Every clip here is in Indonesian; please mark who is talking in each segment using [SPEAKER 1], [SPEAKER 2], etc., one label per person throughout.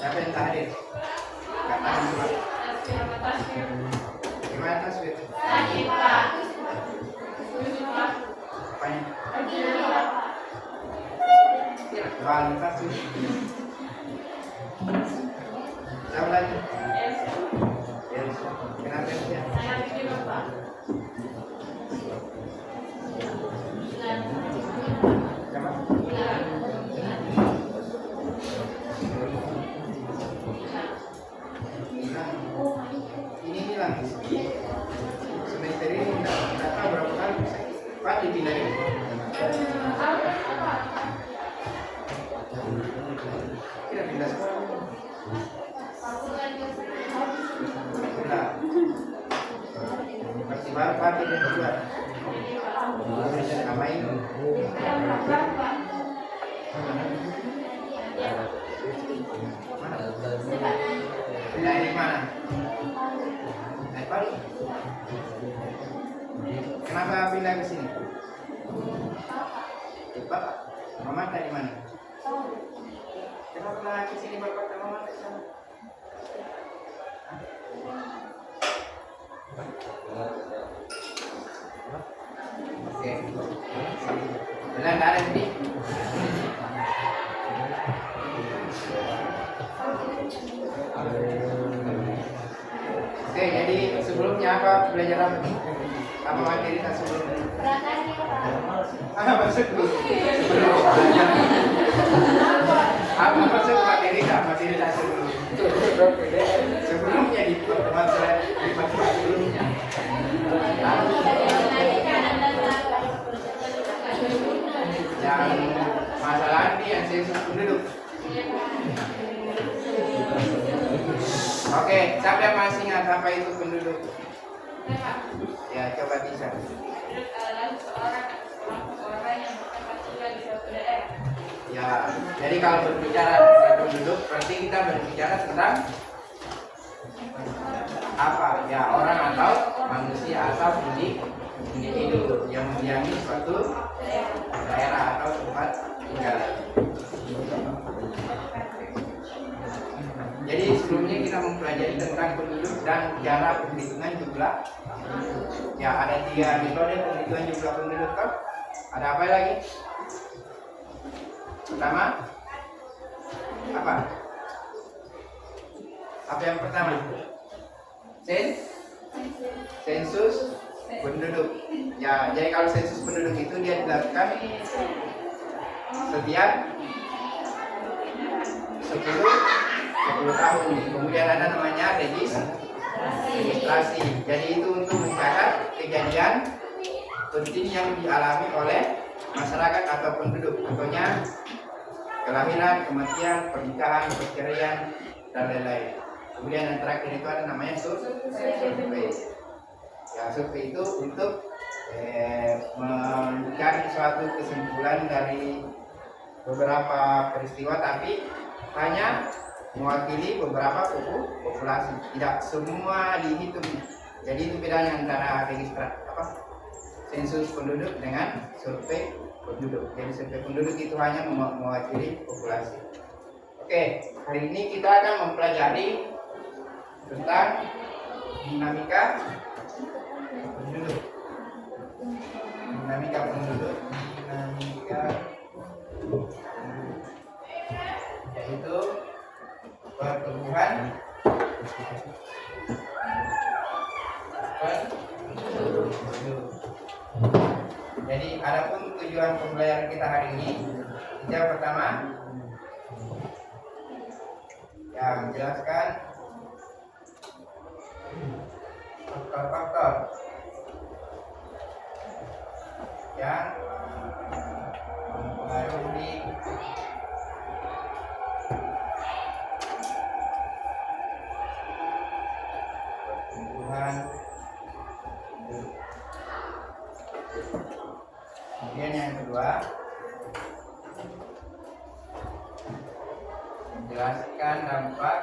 [SPEAKER 1] Siapa yang hadir? Katakan coba. Gimana tasbih?
[SPEAKER 2] Sakit, Pak.
[SPEAKER 1] Apanya? Balik tasbih. Siapa lagi? Elsa. Kenapa Elsa?
[SPEAKER 2] Saya pikir Pak.
[SPEAKER 1] Siapa? Ini hilang. Semester ini tidak tahu berapa kali bisa. Pak dipindah ini. Tidak pindah sekolah. Tidak. Pasti baru Pak tidak keluar. Apa ini? Pindah di mana? Naik Pak. Kenapa pindah ke sini? Bapak, Mama dari mana? Kenapa ke sini Bapak dan Mama dari sana? Oke. Benar nggak ada ini? Oke, jadi sebelumnya apa pelajaran apa materi kita sebelumnya? Masuk dulu. Apa masuk materi kita? Materi kita sebelum. Sebelumnya di pertemuan saya di pertemuan sebelumnya. Yang masalah ini yang sensus penduduk. Oke, siapa yang masih ingat apa itu penduduk? Ya, coba bisa.
[SPEAKER 2] Penduduk adalah seorang yang bertempat tinggal di suatu daerah.
[SPEAKER 1] Ya, jadi kalau berbicara tentang penduduk, berarti kita berbicara tentang apa? Ya, orang atau manusia atau individu yang mendiami suatu daerah atau tempat tinggal. Jadi sebelumnya kita mempelajari tentang penduduk dan cara penghitungan jumlah. Ya, ada 3 metode penghitungan jumlah penduduk kan? Ada apa lagi? Pertama, apa? Apa yang pertama? Sensus penduduk. Ya, jadi kalau sensus penduduk itu dia dilakukan setiap 10 tahun. Kemudian ada namanya registrasi. Jadi itu untuk mencatat kejadian penting yang dialami oleh masyarakat atau penduduk. Contohnya kelahiran, kematian, pernikahan, perceraian, dan lain-lain. Kemudian yang terakhir itu ada namanya survei. Ya, survei itu untuk mencari suatu kesimpulan dari beberapa peristiwa, tapi hanya mewakili beberapa populasi. Tidak semua dihitung. Jadi itu bedanya antara sensus penduduk dengan survei penduduk. Jadi survei penduduk itu hanya mewakili populasi. Oke, hari ini kita akan mempelajari tentang dinamika penduduk. Dinamika penduduk. Yaitu pertumbuhan penduduk. Jadi adapun tujuan pembelajaran kita hari ini, yang pertama yang menjelaskan faktor-faktor yang mempengaruhi pertumbuhan penduduk. Kemudian yang kedua, menjelaskan dampak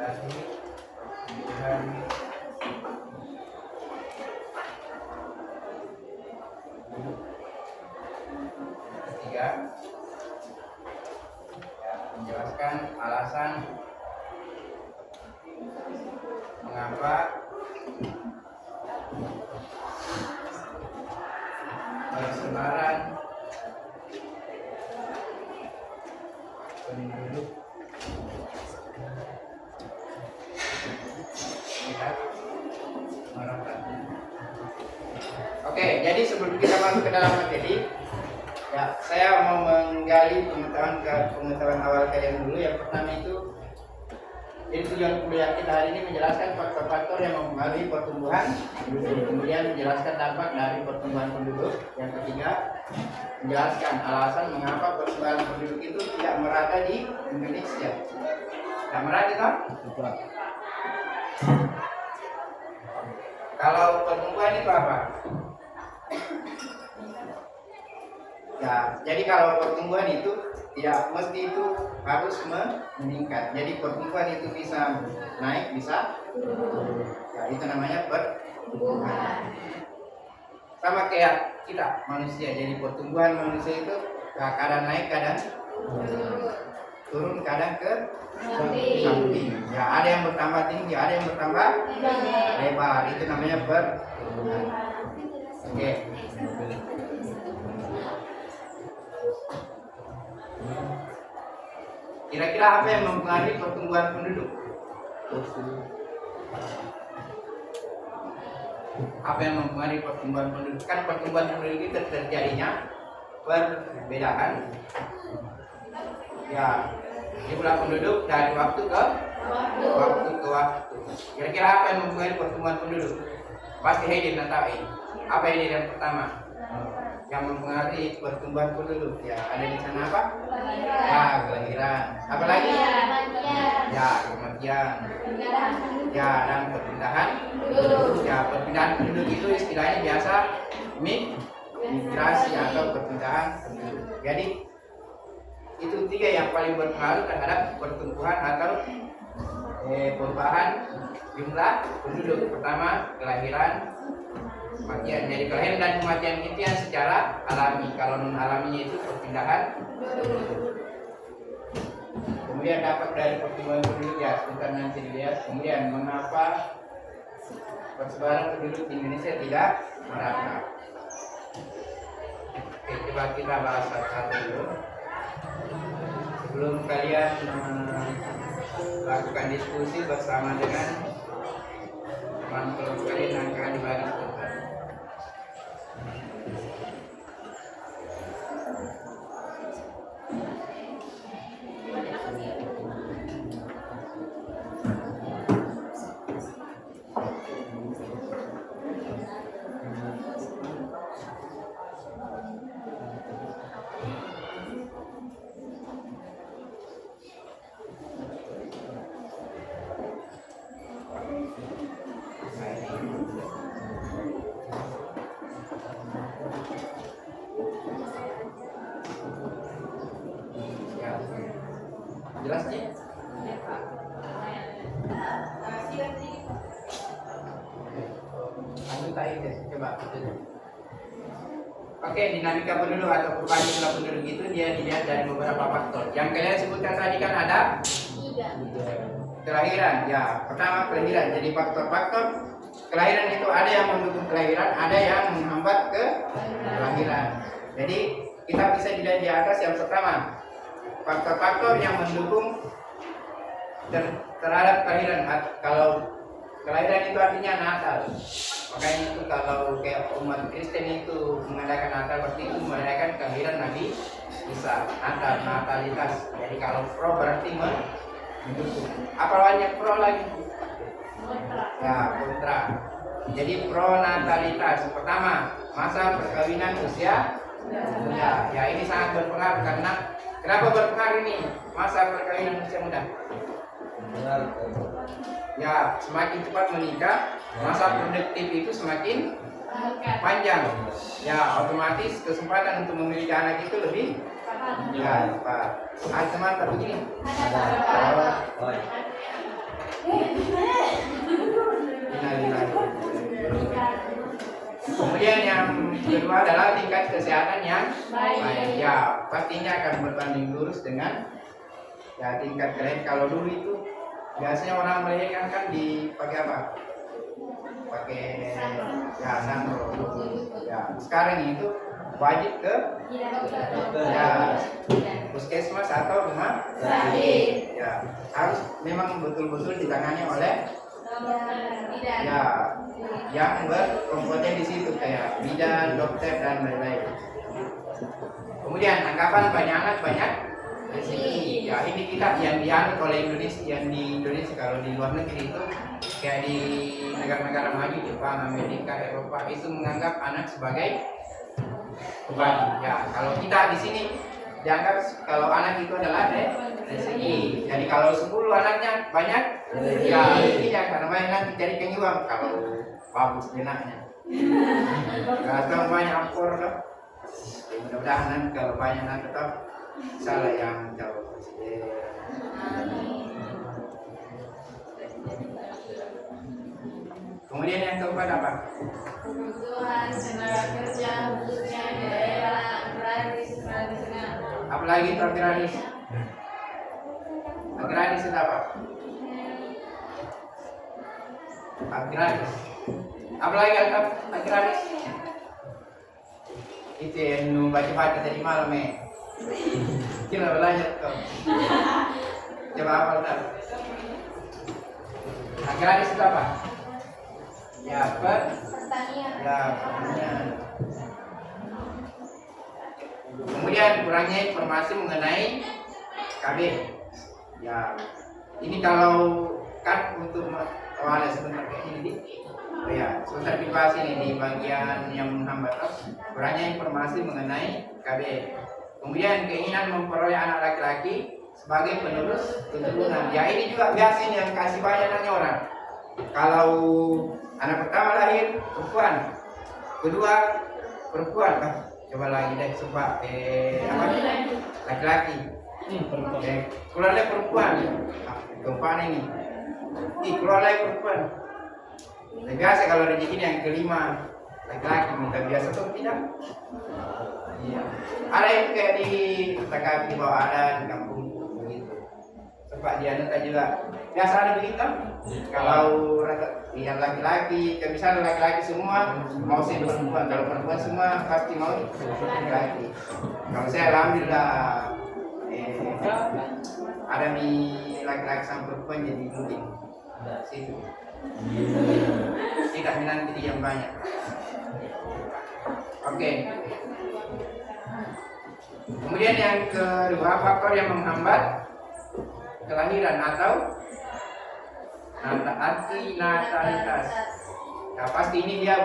[SPEAKER 1] dari pertumbuhan penduduk. Ketiga, menjelaskan alasan mengapa persebaran penduduk tidak merata. Oke, jadi sebelum kita masuk ke dalam materi, ya saya mau menggali pengetahuan awal kalian dulu. Yang pertama itu, jadi tujuan kuliah kita hari ini menjelaskan faktor-faktor yang mempengaruhi pertumbuhan penduduk. Kemudian menjelaskan dampak dari pertumbuhan penduduk. Yang ketiga, menjelaskan alasan mengapa pertumbuhan penduduk itu tidak merata di Indonesia. Tidak merata kan? Kalau pertumbuhan itu apa? Ya, jadi kalau pertumbuhan itu tidak mesti itu harus meningkat. Jadi pertumbuhan itu bisa naik, bisa turun. Ya, itu namanya pertumbuhan. Sama kayak kita manusia. Jadi pertumbuhan manusia itu kadang naik, kadang turun, kadang ke samping. Ya, ada yang bertambah tinggi, ada yang bertambah lebar. Itu namanya pertumbuhan. Oke. Kira-kira apa yang mempengaruhi pertumbuhan penduduk? Apa yang mempengaruhi pertumbuhan penduduk? Kan pertumbuhan penduduk itu terjadinya perbedaan ya jumlah penduduk dari waktu ke waktu. Kira-kira apa yang mempengaruhi pertumbuhan penduduk? Pasti Hayden tahu ini. Apa ini yang pertama? Yang mempengaruhi pertumbuhan penduduk, ya ada di sana apa? Ya, kelahiran. Apa lagi? Ya, kematian. Ya, dan perpindahan. Ya, perpindahan penduduk itu istilahnya biasa migrasi atau perpindahan penduduk. Jadi itu tiga yang paling berpengaruh terhadap pertumbuhan atau perubahan jumlah penduduk. Pertama, kelahiran, kematian. Jadi kelahiran dan kematian itu yang secara alami. Kalau non alaminya itu perpindahan. Kemudian dampak dari pertumbuhan penduduk, ya sebentar nanti dilihat. Kemudian mengapa persebaran penduduk di Indonesia tidak merata. Oke, coba kita bahas satu-satu dulu. Sebelum kalian lakukan diskusi bersama dengan teman-teman kalian yang akan dibagi sebentar. Jelas sih? Lanjut aja, coba. Oke, dinamika penduduk atau perubahan jumlah penduduk itu dia dilihat dari beberapa faktor. Yang kalian sebutkan tadi kan ada kelahiran. Ya, pertama kelahiran. Jadi faktor-faktor kelahiran itu ada yang mendukung kelahiran, ada yang menghambat ke kelahiran. Jadi kita bisa dilihat di atas yang pertama, faktor-faktor yang mendukung terhadap kelahiran. Kalau kelahiran itu artinya Natal. Makanya itu kalau kayak umat Kristen itu mengadakan Natal, berarti itu merayakan kelahiran Nabi Isa. Natal, natalitas. Jadi kalau pro berarti mendukung. Apa banyak pro lagi? Ya, kontra. Jadi pro natalitas. Pertama, masa perkawinan usia muda. Ya, ini sangat berpengaruh karena kenapa berpengaruh ini masa perkawinan usia muda? Ya, semakin cepat menikah, masa produktif itu semakin panjang. Ya, otomatis kesempatan untuk memiliki anak itu lebih ya, Pak. Teman tapi begini. Kemudian yang kedua adalah tingkat kesehatan yang baik. Ya, pastinya akan berbanding lurus dengan ya tingkat kelahiran. Kalau dulu itu biasanya orang melahirkan kan dipakai apa? Pakai ya sandro. Ya, sekarang itu wajib ke ya puskesmas atau rumah sakit. Ya, harus memang betul-betul ditangani oleh ya yang berkompeten di situ kayak bidan, dokter dan lain-lain. Kemudian anggapan banyak anak banyak rezeki. Ya ini kita yang dianut oleh Indonesia, yang di Indonesia. Kalau di luar negeri itu kayak di negara-negara maju, Jepang, Amerika, Eropa itu menganggap anak sebagai beban. Ya kalau kita di sini dianggap kalau anak itu adalah rezeki. Jadi kalau 10 anaknya banyak ya rezekinya karena banyak nanti jadi penyuap kalau bagus jenaknya. Kalau banyak ampor loh. Mudah-mudahan nanti kalau banyak nanti tetap salah yang jauh presiden. Kemudian yang keempat apa?
[SPEAKER 2] Kebutuhan tenaga kerja khususnya di daerah agraris tradisional.
[SPEAKER 1] Apalagi itu agraris? Agraris itu apa? Agraris. Apalagi agraris? Itu yang baca-baca tadi malam Coba belajar kau. Coba hafal tak? Agraris itu apa? Ya,
[SPEAKER 2] Pertanian.
[SPEAKER 1] Ya, pertanian. Kemudian kurangnya informasi mengenai KB. Ya, ini kalau kan untuk sebentar kayak ini. Oh ya, sebentar dibahas ini di bagian yang menghambat. Kurangnya informasi mengenai KB. Kemudian keinginan memperoleh anak laki-laki sebagai penerus keturunan. Ya ini juga biasa ini yang kasih banyak nanya orang. Kalau anak pertama lahir perempuan, kedua perempuan, coba lagi deh coba apa? Laki-laki. Keluarnya perempuan. Keempat ini. Keluarnya perempuan. Biasa kalau rezeki yang kelima laki-laki minta biasa atau tidak? Iya. Ada yang kayak di TKP di bawah ada di kampung begitu. Sebab dia nanti juga biasa ada begitu. Kalau yang laki-laki, misalnya laki-laki semua mau si perempuan, kalau perempuan semua pasti mau laki-laki. Kalau saya alhamdulillah ada di laki-laki sama perempuan jadi mungkin situ. Tidak menanti yang banyak. Oke. Kemudian yang kedua faktor yang menghambat kelahiran atau natalitas. Nah, pasti ini dia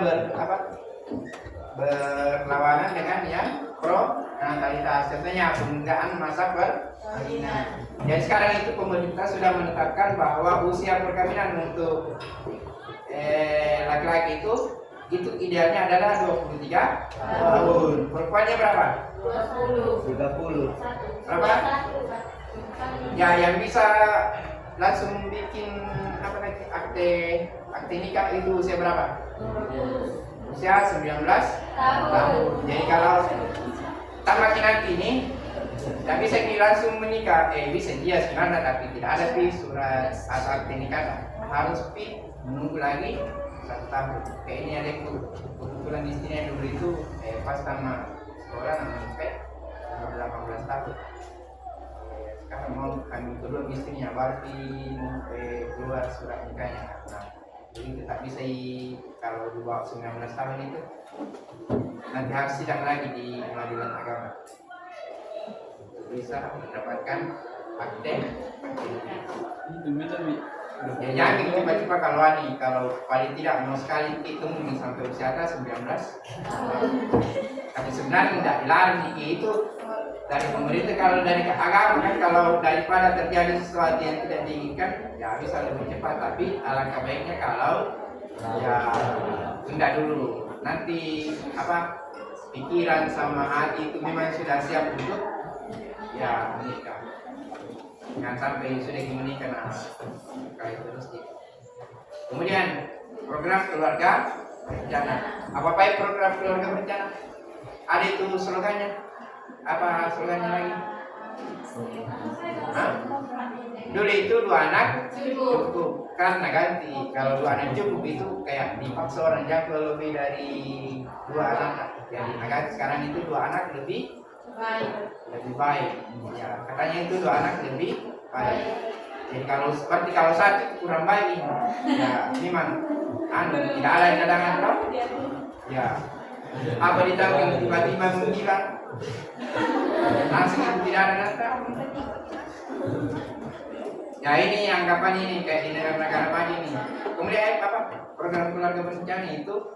[SPEAKER 1] berlawanan dengan yang pro natalitas. Contohnya penundaan masa perkawinan. Jadi sekarang itu pemerintah sudah menetapkan bahwa usia perkawinan untuk laki-laki itu idealnya adalah 23 tahun. Perempuannya berapa?
[SPEAKER 2] 20.
[SPEAKER 3] 30.
[SPEAKER 1] Berapa? Ya, yang bisa langsung bikin apa lagi akte nikah itu usia berapa? Usia 19 tahun. Jadi kalau tambah nanti ini tidak bisa langsung menikah, bisa dia sebenarnya tapi tidak ada surat atau akte nikah, harus menunggu lagi 1 tahun. Kayak ini ada kebetulan istrinya dulu itu pas sama sekolah sampai 18 tahun. Sekarang mau kami kedua istrinya baru keluar surat nikahnya. Nah, jadi tidak bisa kalau di bawah 19 tahun itu nanti harus sidang lagi di pengadilan agama. Bisa mendapatkan akte. Ya jangan tiba-tiba kalau paling tidak mau sekali itu mungkin sampai usia atas 19. Tapi sebenarnya tidak dilarang itu dari pemerintah, kalau dari agama kan kalau daripada terjadi sesuatu yang tidak diinginkan ya bisa lebih cepat, tapi alangkah baiknya kalau ya tunda dulu, nanti pikiran sama hati itu memang sudah siap untuk ya menikah, jangan sampai sudah menikah kali terus gitu. Kemudian program keluarga berencana, apa program keluarga berencana? Ada itu slogannya, apa slogannya lagi? Dulu itu 2 anak cukup, karena ganti kalau 2 anak cukup itu kayak dipaksa orang jago lebih dari 2 anak, jadi agak sekarang itu 2 anak lebih baik. Ya katanya itu 2 anak lebih baik. Jadi kalau seperti kalau 1 kurang baik, ya memang tidak ada yang cadangan toh. Ya apa ditanggung tiba-tiba menghilang, langsung itu tidak ada data. Ya ini anggapan ini kayak di negara-negara maju ini. Kemudian program keluarga berencana itu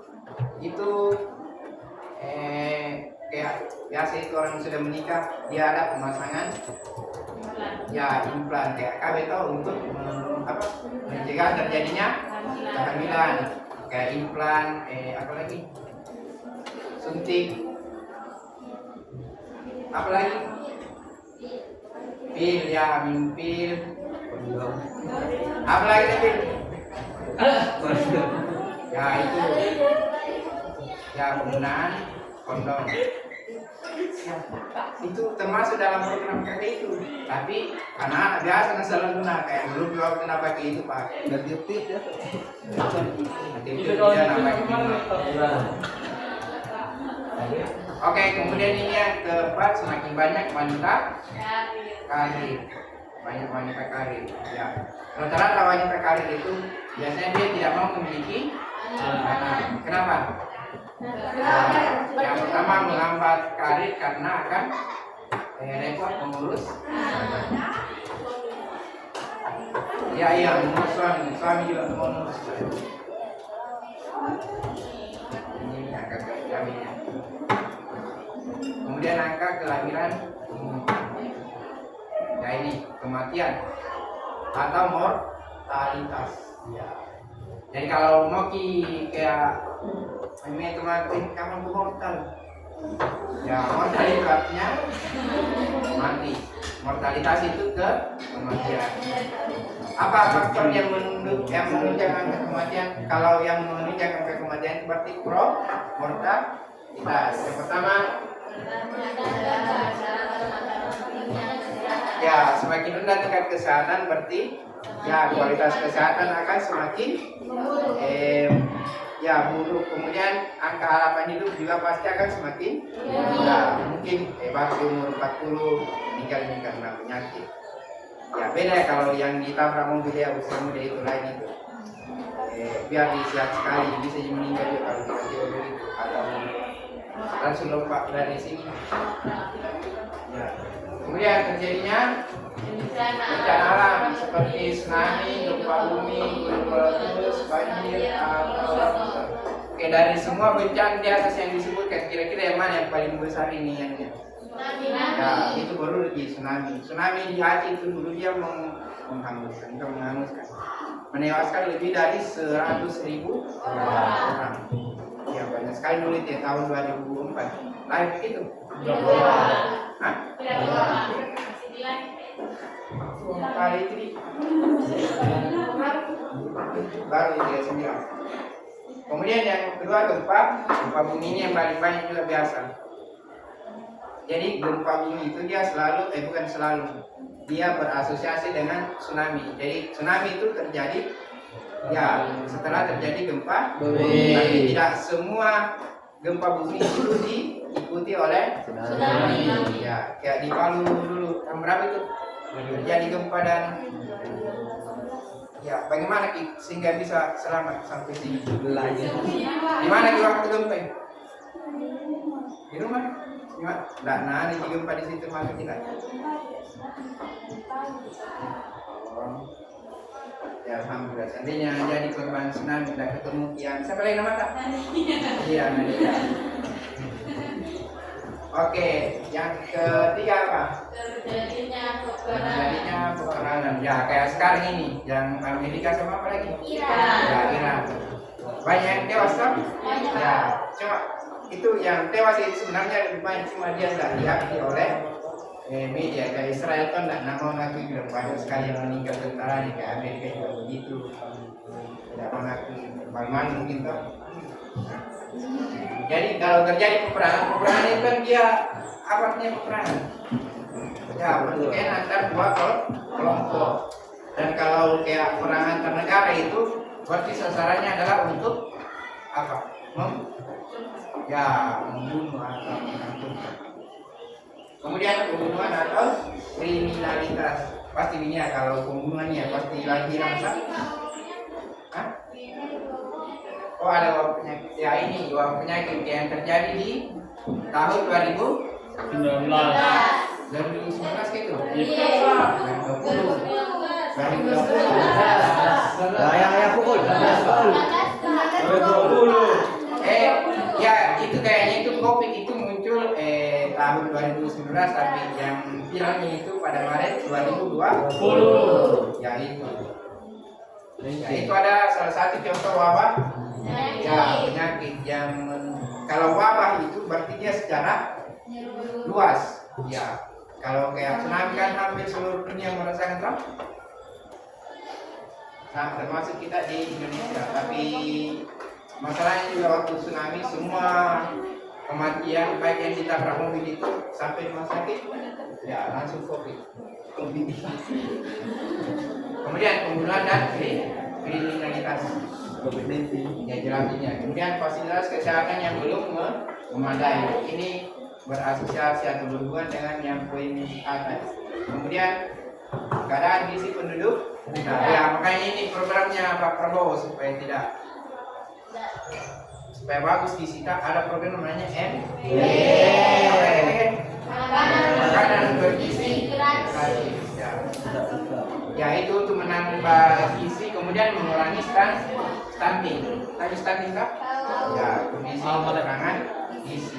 [SPEAKER 1] kayak biasa itu orang yang sudah menikah dia ada pemasangan ya implan kayak KB tahu untuk mencegah terjadinya kehamilan, kayak implan apa lagi, suntik, apa lagi, pil, ya minum pil, apa lagi pil, ya itu ya penggunaan kondom itu termasuk dalam program KK itu, tapi anak biasa salah guna kayak dulu waktu pakai itu pakai tip ya, tip dia pakai. Oke, kemudian ini yang keempat, semakin banyak wanita karir, banyak wanita karir. Ya, rata-rata wanita karir itu biasanya dia tidak mau memiliki anak. Kenapa? Yang pertama menghambat karir karena akan repot mengurus. Iya mengurus suami juga mengurus. Ini angka kelahiran. Kemudian angka kelahiran, ya ini kematian atau mortalitas. Ya. Jadi kalau mau kayak ini teman kamu mortal, ya mortalitasnya mati. Mortalitas itu kematian. Apa faktor yang menunjukkan angka kematian? Kalau yang menunjukkan angka kematian berarti mortalitas. Yang pertama, ya semakin rendah tingkat kesehatan berarti ya kualitas kesehatan akan semakin ya buruk. Kemudian angka harapan hidup juga pasti akan semakin rendah. Mungkin baru umur 40 meninggal karena penyakit. Ya beda kalau yang ditabrak mobil ya usia muda itu lain itu. Biar sehat sekali bisa meninggal juga kalau tiba-tiba begitu atau langsung lompat dari sini. Ya. Kemudian terjadinya bencana alam seperti tsunami, gempa bumi, gunung meletus, banjir atau dari semua bencana di atas yang disebutkan, kira-kira yang mana yang paling besar ini yang ya itu baru di tsunami. Tsunami di Aceh itu dulu dia menghanguskan, menewaskan lebih dari 100.000 orang. Ya banyak sekali dulu itu tahun 2004. Live itu. kali itu baru 39. Kemudian yang kedua gempa bumi ini yang paling banyak juga biasa. Jadi gempa bumi itu dia selalu, bukan selalu, dia berasosiasi dengan tsunami. Jadi tsunami itu terjadi ya setelah terjadi gempa bumi. Tapi tidak semua gempa bumi itu diikuti oleh tsunami. Ya, kayak di Palu dulu tahun berapa itu terjadi gempa dan ya bagaimana Ki sehingga bisa selamat sampai sini? Di mana Ki waktu gempa? Di rumah? Tidak, nah ada gempa di situ maka tidak. Ya alhamdulillah. Seandainya jadi korban tsunami tidak ketemu yang siapa lagi nama tak? Iya Nadia. Oke, yang ketiga apa?
[SPEAKER 2] Terjadinya
[SPEAKER 1] peperangan. Ya kayak sekarang ini, yang Amerika sama apa lagi?
[SPEAKER 2] Iran.
[SPEAKER 1] Ya Iran. Banyak yang tewas kan? Ya, cuma itu yang tewas itu sebenarnya lebih banyak, cuma dia tidak diakui oleh media. Kayak Israel kan tidak mau mengakui, banyak sekali yang meninggal tentaranya. Kayak Amerika juga begitu, tidak mengakui. Bagaimana mungkin toh? Jadi kalau terjadi peperangan itu kan dia apa artinya peperangan? Ya pertikaian antar dua kelompok. Dan kalau kayak perang antar negara itu berarti sasarannya adalah untuk apa? Membunuh atau menakutkan. Kemudian pembunuhan atau kriminalitas. Pasti ini ya, kalau pembunuhannya pasti lagi rasa. Oh ada wabah penyakit. Ya ini wabah penyakit yang terjadi di tahun 2019 gitu. 2020.
[SPEAKER 3] Ya pukul.
[SPEAKER 1] Ya itu kayaknya itu COVID itu muncul tahun 2019 tapi yang viralnya itu pada Maret 2020. Ya itu. Ya, itu ada salah satu contoh wabah. Ya penyakit yang kalau wabah itu berarti dia secara luas. Ya kalau kayak tsunami kan hampir seluruh dunia merasakan kan? Nah, termasuk kita di Indonesia. Tapi masalahnya juga waktu tsunami semua kematian baik yang ditabrak mobil itu sampai rumah sakit ya langsung COVID. Kemudian pembunuhan dan kriminalitas. Ya jelasnya. Kemudian fasilitas kesehatan yang belum memadai. Ini berasosiasi atau berhubungan dengan yang poin atas. Kemudian keadaan gizi penduduk. Nah, ya makanya ini programnya Pak Prabowo supaya bagus gizi kita ada program namanya makanan bergizi gratis. Ya itu untuk menambah gizi kemudian mengurangi stunting. Tadi stunting kah? Ya kondisi kekurangan gizi.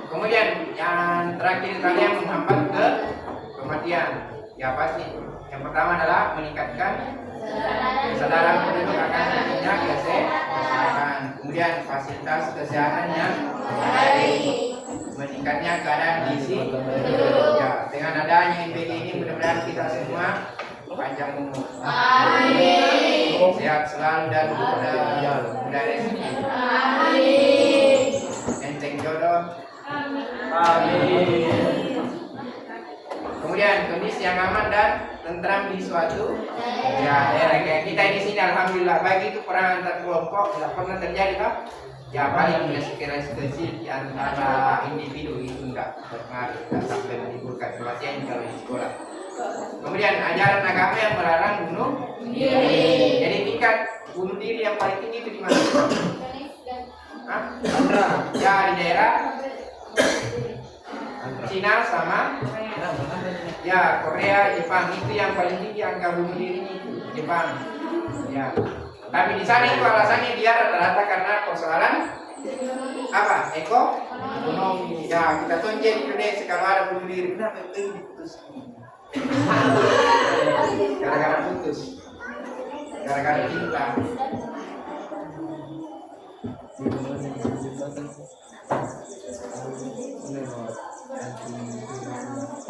[SPEAKER 1] Kemudian yang terakhir kalian menghambat ke kematian. Ya pasti. Yang pertama adalah meningkatkan kesadaran penduduk akan pentingnya kesehatan. Kemudian fasilitas kesehatan yang baik. Meningkatnya keadaan gizi. Ya dengan adanya IPG ini mudah-mudahan kita semua panjang umur. Amin. Sehat selalu dan mudah rezeki. Amin. Enteng jodoh. Amin. Kemudian kondisi yang aman dan tentram di suatu daerah kayak kita di sini alhamdulillah baik itu perang antar kelompok tidak pernah terjadi kan? Ya paling resiko kecil di antara individu itu enggak berpengaruh, tidak sampai menimbulkan kematian kalau di sekolah. Kemudian ajaran agama yang melarang bunuh diri. Jadi tingkat bunuh diri yang paling tinggi itu di mana? Ya di daerah Cina sama ya Korea, Jepang itu yang paling tinggi angka bunuh dirinya itu Jepang. Ya. Tapi di sana itu alasannya dia rata-rata karena persoalan apa? Ekonomi. Ya kita tonjol di Indonesia kalau ada bunuh diri kenapa itu diputus? Gara-gara putus. Gara-gara cinta.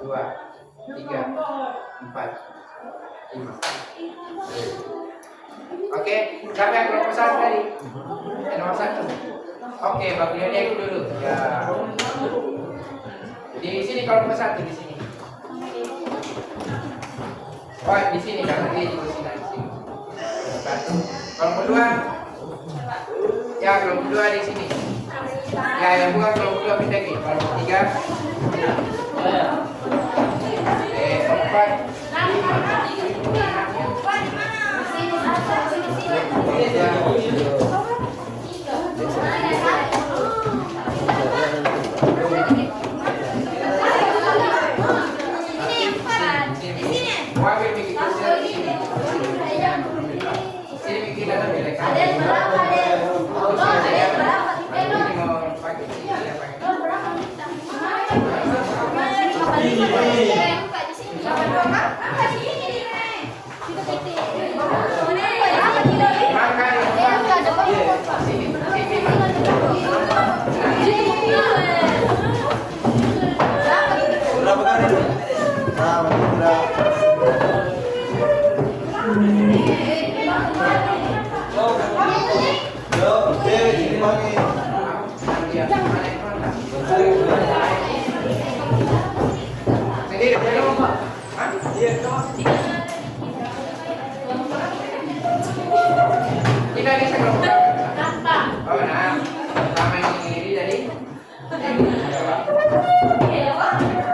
[SPEAKER 1] 2, 3, 4, 5. Oke, siapa yang kelompok 1 tadi? Yang nomor 1. Oke, bagi dia dulu. Ya. Di sini kelompok 1 di sini. Oh, di sini kan di sini. Satu. Kelompok 2. Ya, kelompok 2 di sini. Ya, yang bukan kelompok 2 pindah ke kelompok 3. Kelompok
[SPEAKER 3] Berapa kali?
[SPEAKER 1] Kita bisa kelompok. Oh, nah. Sama ini jadi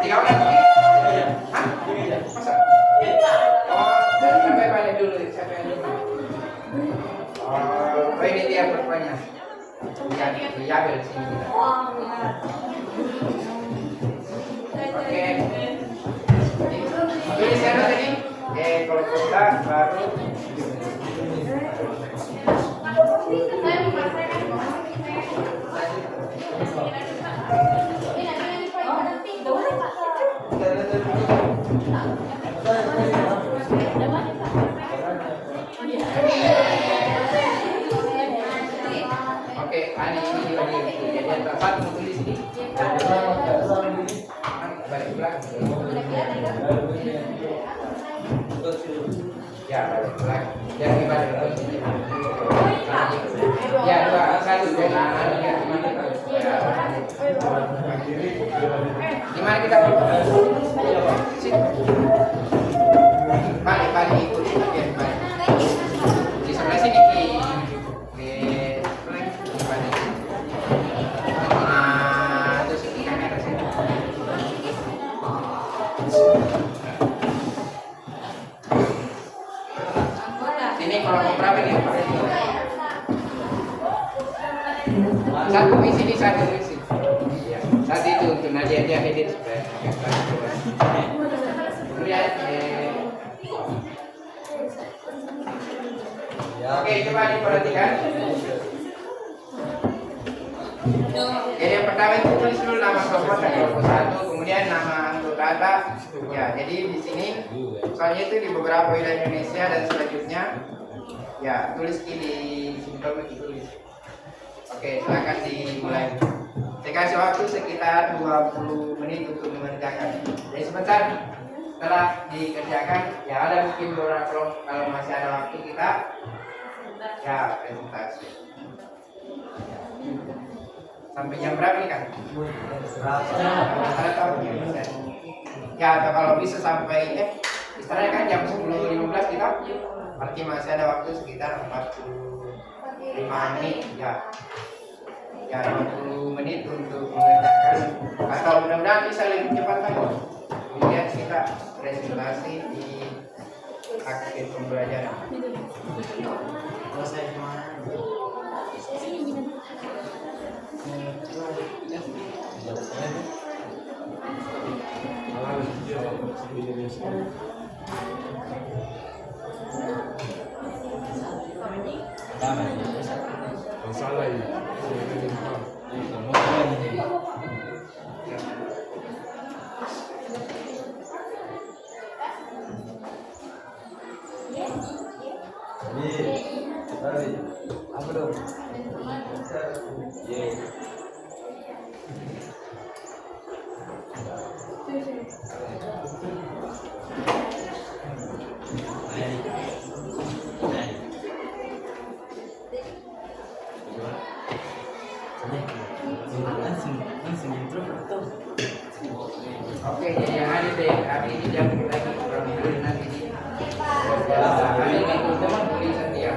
[SPEAKER 1] 3 orang. Hah? Masa? Oh, sampai balik dulu. Siapa yang dulu? Oh, ini dia perempuannya. Ya, di sini kita. Oke. Pilih siapa tadi? Kalau kita baru Oke, Ani ini jadi satu tulis sini. Balik belakang. Ya, balik belakang. Jangan dibalik terus. Ya, 2 1 Gimana kita sini. Balik ikut bagian balik. Di sebelah sini terus ke kamera sini. Sini kalau mau berapa nih? Satu di sini, satu di sini. Ya, satu itu untuk Nadia dia edit supaya. Kemudian oke, coba diperhatikan. Jadi yang pertama itu tulis dulu nama kelompok dan kelompok 1, kemudian nama anggota. Ya, jadi di sini soalnya itu di beberapa wilayah Indonesia dan selanjutnya ya tulis di sini kalau tulis. Oke, silakan dimulai. Saya kasih waktu sekitar 20 menit untuk mengerjakan. Jadi sebentar setelah dikerjakan, ya ada mungkin beberapa kalau masih ada waktu kita ya presentasi. Sampai jam berapa nih kan? Ya, atau kalau bisa sampai istilahnya kan jam 10.15 kita, berarti masih ada waktu sekitar 45 menit ya. Ya 20 menit untuk mengerjakan, atau mudah-mudahan bisa lebih cepat lagi. Kemudian kita presentasi di akhir pembelajaran. Selesai kemana?
[SPEAKER 4] Salah ini.
[SPEAKER 3] Apa dong? Langsung intro atau
[SPEAKER 1] Oke, jadi yang hari ini jam lagi kurang lebih nanti di hari ini teman tulisan dia.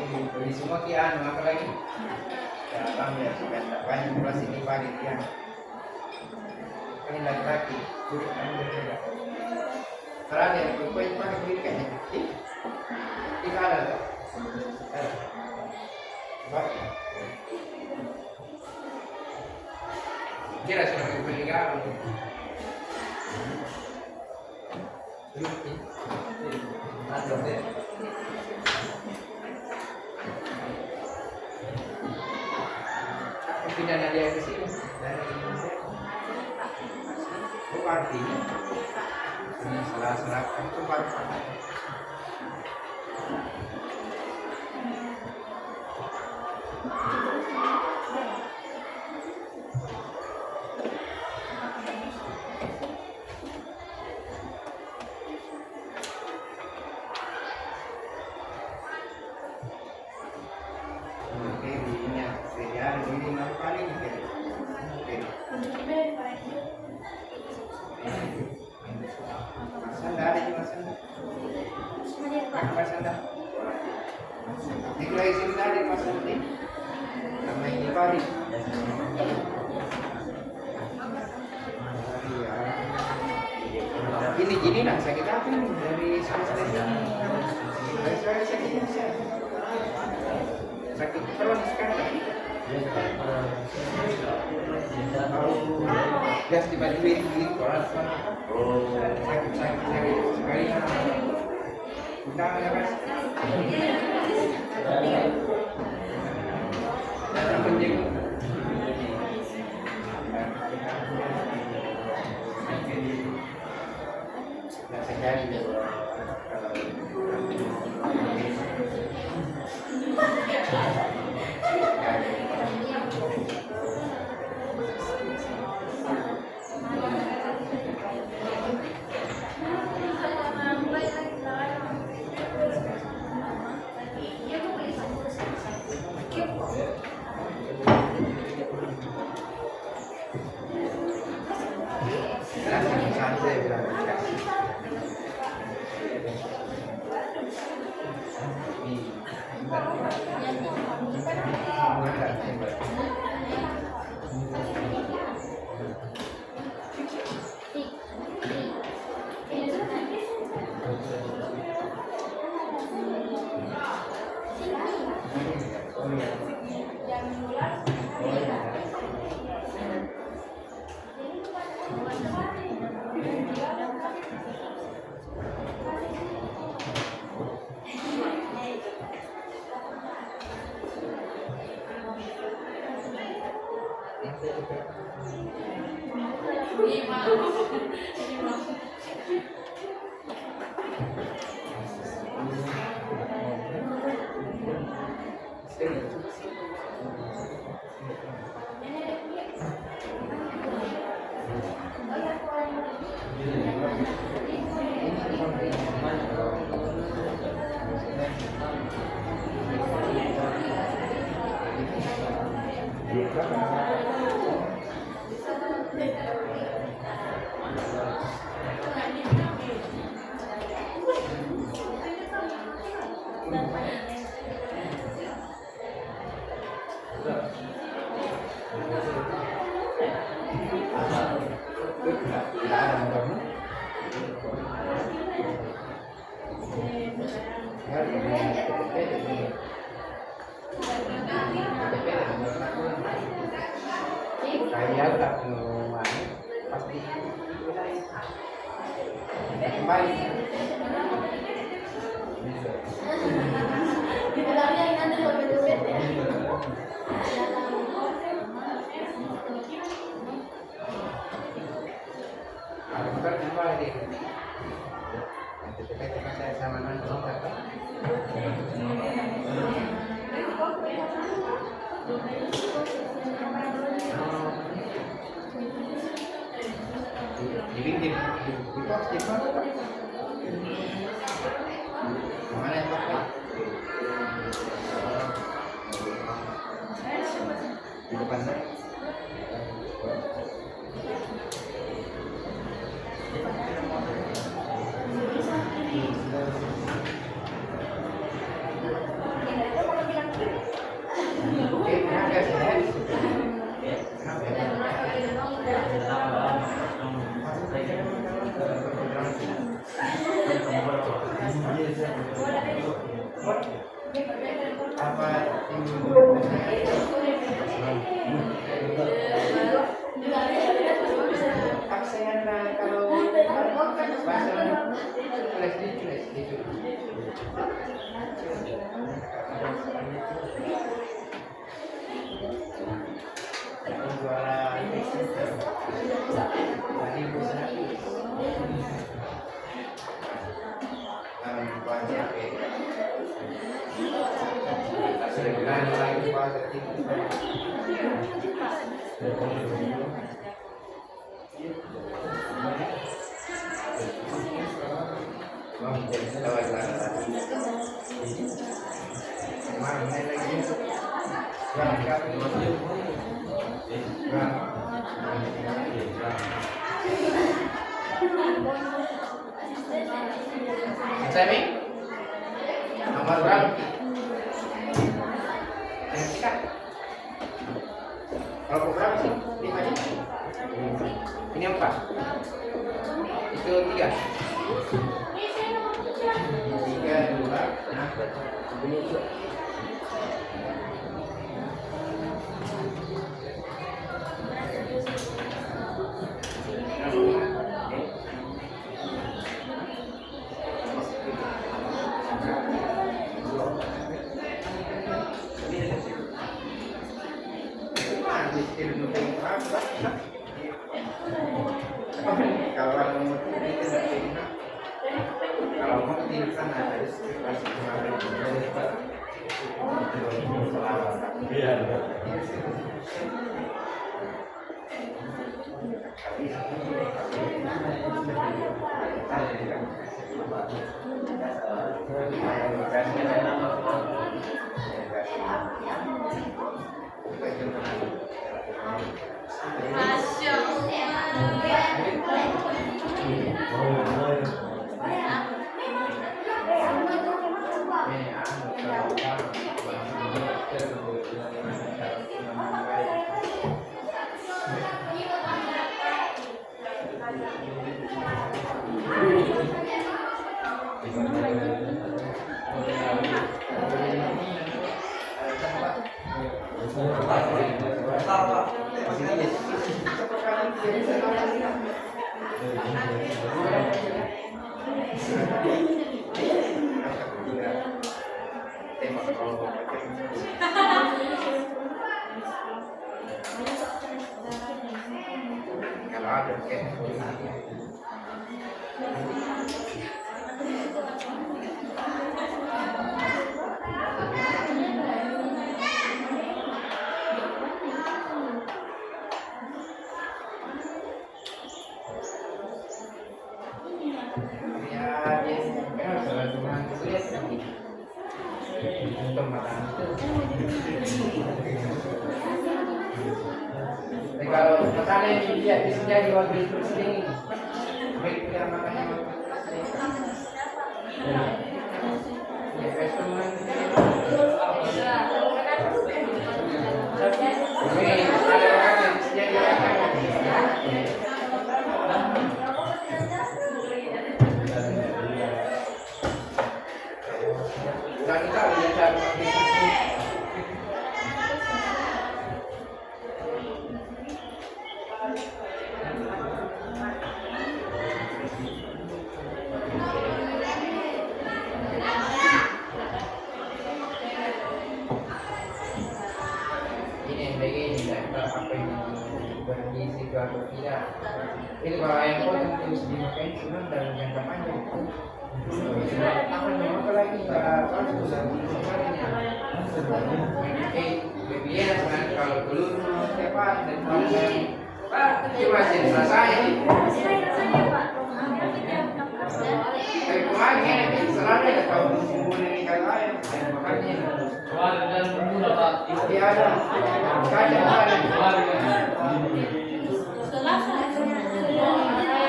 [SPEAKER 1] Beli semua kian, apa lagi? Ya, ya, supaya tidak banyak mulai sini pagi kian. Ini laki-laki, duduk kamu berbeda. Karena yang berkuah itu pakai duit kayaknya. Di kanan tak? Kira sudah beli kamu. Ada deh. Pindah dia ke sini dari Bupati. Ini salah itu Bupati. Ini nak sakit apa nih dari semester ini? Saya sakit keperluan sekarang. Gas tiba-tiba ini orang sakit sekali. Udah ya mas. Datang penjenguk. Jadi Saya tak pasti kembali.
[SPEAKER 4] Di dalamnya yang ada dompet ya.
[SPEAKER 1] Kalau bukan kembali. Ketika saya sama nonton kata. Dibikin di pos di mana? Mana yang pakai? Di depan saya. Semi nomor berapa? Kalau berapa sih? 5 aja. Ini 4. Itu 3. 3, 2, nah. Kalau mau di sana harus kasih kemarin. Iya.
[SPEAKER 2] Masya
[SPEAKER 1] Tembak kalau ada kayak kalau misalnya dilihat di sini di wakil presiden baik kita makanya itu kalau yang kau terus dimakai cuma dalam jangka panjang akan memang lagi kalau BBM sebenarnya kalau dulu siapa dan cuma cerita saya kayak kemarin kan selalu ada tahu mengenai kalian makanya dia ada kaca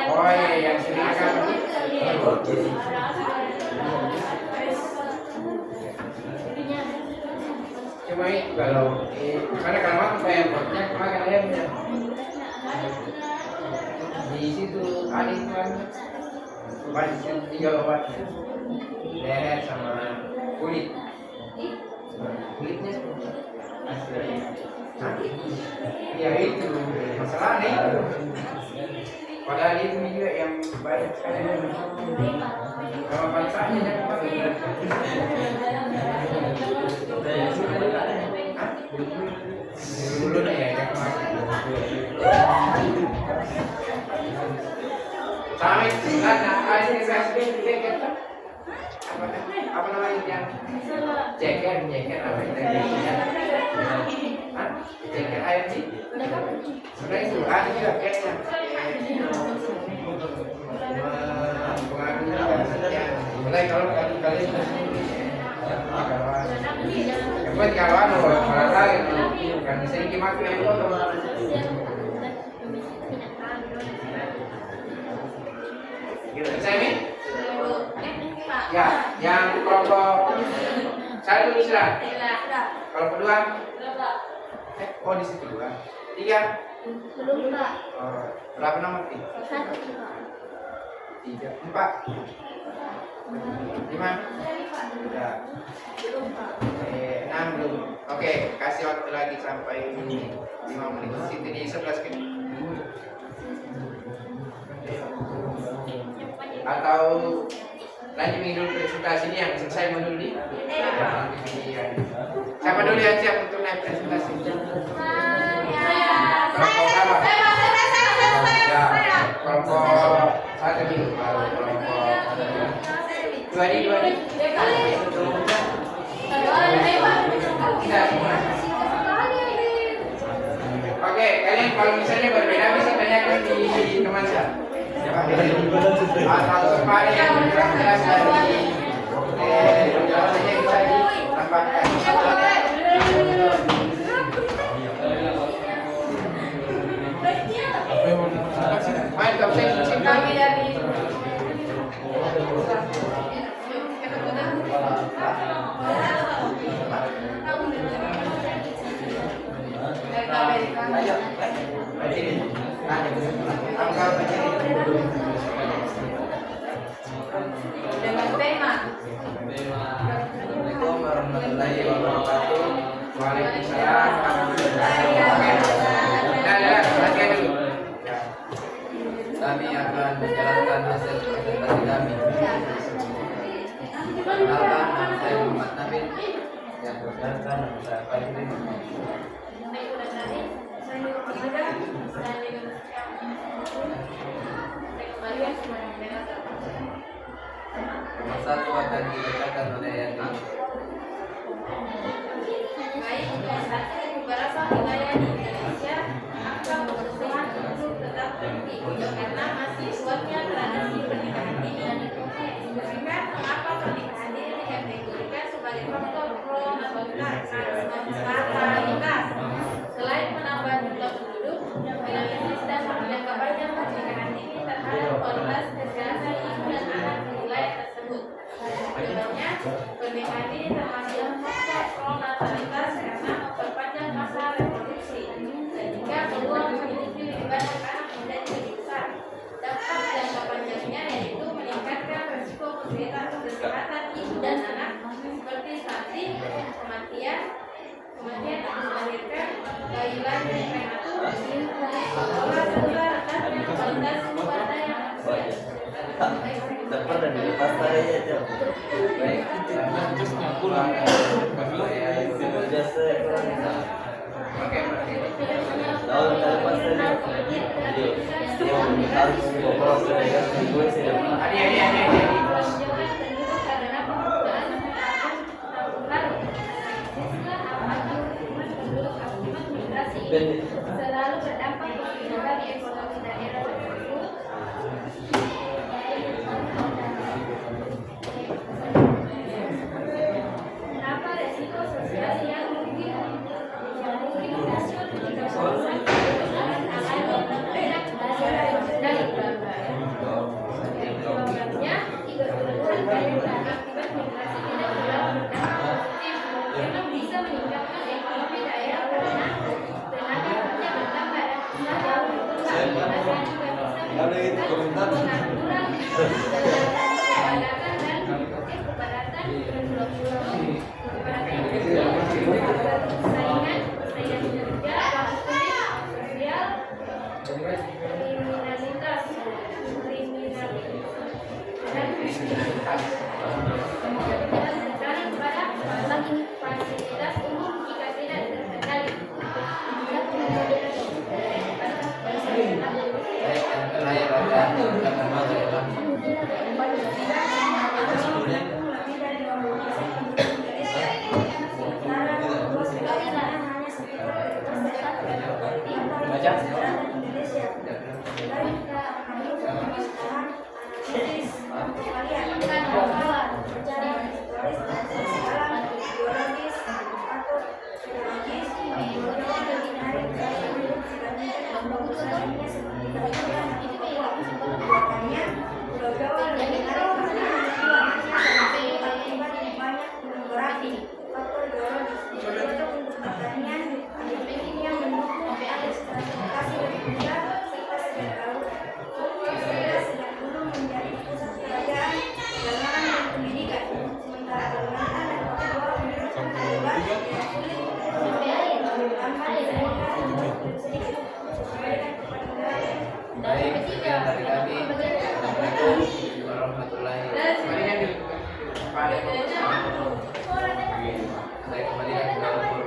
[SPEAKER 1] oh iya yang sering kan cuma itu kalau karena payportnya kemarin ayamnya di situ ada iklan banyak 3 obat deret sama kulitnya ya itu masalahnya itu padahal itu juga yang banyak sekali kalau manfaatnya yang pakai dulu ya yang sampai karena ada PSBB apa namanya yang ceker apa itu ceker air sih sebenarnya itu ada juga kayaknya mulai kalau kalian buat kawan malah kan sering dimakan itu Saya ya, yang kelompok satu sudah. Kalau kedua, oh di situ 2, 3.
[SPEAKER 4] Belum, Pak.
[SPEAKER 1] Berapa nomor?
[SPEAKER 4] 1,
[SPEAKER 1] 3, 4, 5. Sudah. 6 belum. Oke, kasih waktu lagi sampai 5 menit. Siti di 11 kan? Atau lanjut minggu presentasi ini yang selesai dulu nih. Siapa dulu yang siap untuk naik presentasi? Kelompok berapa? Ya, kelompok 1 dulu, baru kelompok 2 nih. Oke, kalian kalau misalnya berbeda bisa tanyakan di teman saya. Atau supaya yang jelas dari penjelasannya bisa ditambahkan. Mantap, saya kami dari dengan tema Assalamualaikum warahmatullahi wabarakatuh. Waalaikumsalam warahmatullahi wabarakatuh. Kami akan menjalankan hasil presentasi kami. Perkenalkan, nama saya Muhammad Nabil. Yang berdasarkan nama saya Fadil.
[SPEAKER 5] satu akan dibacakan oleh Yati.
[SPEAKER 2] Baik, nomor 1, beberapa wilayah di Indonesia angka kebersihan penduduk tetap tinggi karena masih kuatnya tradisi pernikahan dini. Sehingga mengapa pernikahan dini dikategorikan sebagai faktor pro-natalitas? Selain menambah jumlah penduduk, realistis dan jangka panjang pernikahan dini terhadap kualitas kesehatan ibu dan anak di wilayah tersebut. Sebenarnya, pernikahan dini termasuk faktor pro-natalitas karena memperpanjang masa reproduksi, sehingga peluang memiliki lebih banyak anak menjadi lebih besar. Dampak jangka panjangnya yaitu meningkatkan risiko kesehatan ibu dan anak seperti stunting, kematian ibu melahirkan, bayi lahir prematur, sekolah rendah dan kualitas keluarga yang
[SPEAKER 5] Dapat dan dilepas tadi aja. Baik, jasa
[SPEAKER 1] Oke, berarti
[SPEAKER 5] tahu dari pasal harus ngobrol dengan gue sih.
[SPEAKER 1] Adi.
[SPEAKER 2] selalu berdampak positif bagi ekonomi daerah tersebut. Kenapa resiko sosial yang mungkin muncul jika perusahaan programnya jika keseluruhan kehidupan akibat migrasi tidak berlaku berdampak positif, memang bisa meningkatkan ekonomi daerah karena tenaga kerja bertambah dan usaha jauh berkembang. Bahkan juga bisa meningkatkan penggunaan kurang kepadatan dan kepadatan pulau-pulau persaingan kerja, waktu sulit, sosial, kriminalitas dan kepada fasilitas umum jika tidak terkendali.
[SPEAKER 1] Baik, sekian dari kami. Assalamualaikum warahmatullahi wabarakatuh. Saya kembalikan ke dapur.